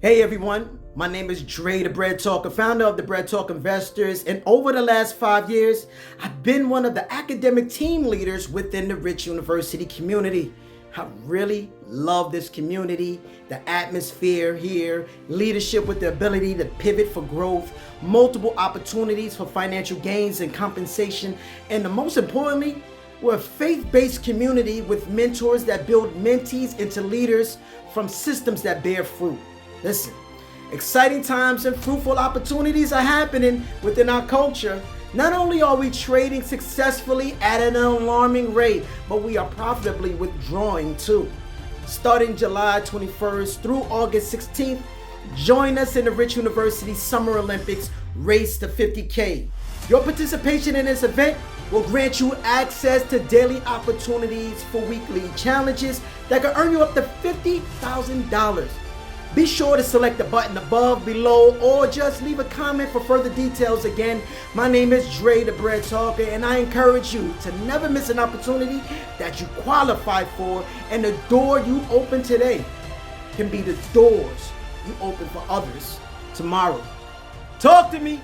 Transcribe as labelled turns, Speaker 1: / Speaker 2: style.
Speaker 1: Hey everyone, my name is Dre, the Bread Talker, founder of the Bread Talk Investors, and over the last 5 years, I've been one of the academic team leaders within the Rich University community. I really love this community, the atmosphere here, leadership with the ability to pivot for growth, multiple opportunities for financial gains and compensation, and most importantly, we're a faith-based community with mentors that build mentees into leaders from systems that bear fruit. Listen, exciting times and fruitful opportunities are happening within our culture. Not only are we trading successfully at an alarming rate, but we are profitably withdrawing too. Starting July 21st through August 16th, join us in the Rich University Summer Olympics Race to 50K. Your participation in this event will grant you access to daily opportunities for weekly challenges that can earn you up to $50,000. Be sure to select the button above, below, or just leave a comment for further details. Again, my name is Dre, the Bread Talker, and I encourage you to never miss an opportunity that you qualify for, and the door you open today can be the doors you open for others tomorrow. Talk to me.